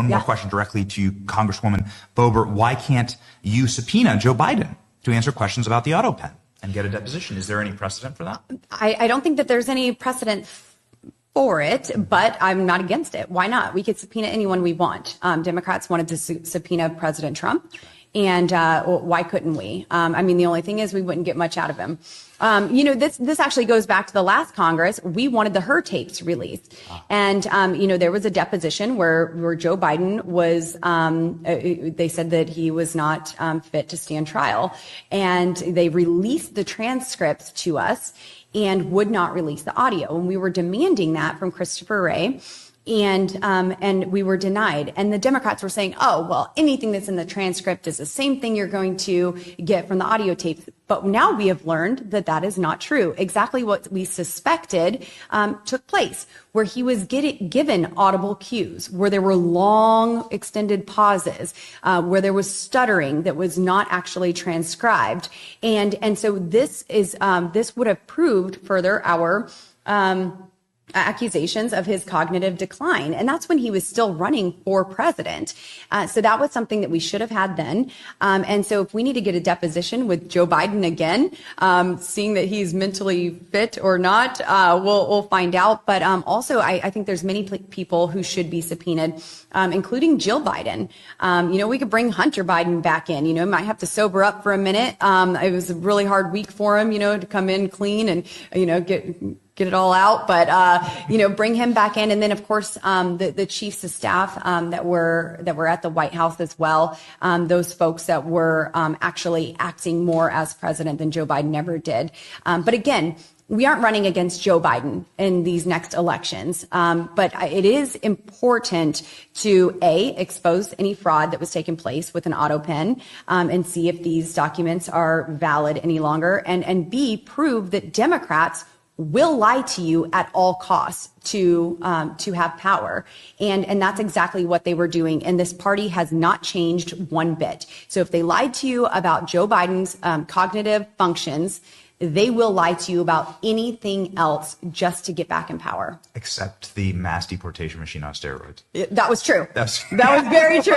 One more question directly to you, Congresswoman Boebert. Why can't you subpoena Joe Biden to answer questions about the autopen and get a deposition? Is there any precedent for that? I don't think that there's any precedent for it, but I'm not against it. Why not? We could subpoena anyone we want. Democrats wanted to subpoena President Trump. And why couldn't we? I mean, the only thing is we wouldn't get much out of him. You know, this actually goes back to the last Congress. We wanted the Her tapes released. And, you know, there was a deposition where Joe Biden was, they said that he was not fit to stand trial. And they released the transcripts to us and would not release the audio. And we were demanding that from Christopher Wray. And we were denied. And the Democrats were saying, oh, well, anything that's in the transcript is the same thing you're going to get from the audio tapes. But now we have learned that that is not true. Exactly what we suspected took place, where he was given audible cues, where there were long extended pauses, where there was stuttering that was not actually transcribed. And so this would have proved further our accusations of his cognitive decline. And that's when he was still running for president. So that was something that we should have had then. And so if we need to get a deposition with Joe Biden again, seeing that he's mentally fit or not, we'll find out. But also, I think there's many people who should be subpoenaed, including Jill Biden. You know, we could bring Hunter Biden back in. You know, might have to sober up for a minute. It was a really hard week for him, you know, to come in clean and, you know, get it all out, but, you know, bring him back in. And then, of course, the chiefs of staff that were at the White House as well, those folks that were actually acting more as president than Joe Biden ever did. But again, we aren't running against Joe Biden in these next elections. But it is important to, A, expose any fraud that was taking place with an autopen and see if these documents are valid any longer. And B, prove that Democrats will lie to you at all costs to have power. And that's exactly what they were doing. And this party has not changed one bit. So if they lied to you about Joe Biden's cognitive functions, they will lie to you about anything else just to get back in power. Except the mass deportation machine on steroids. That was true. That was very true.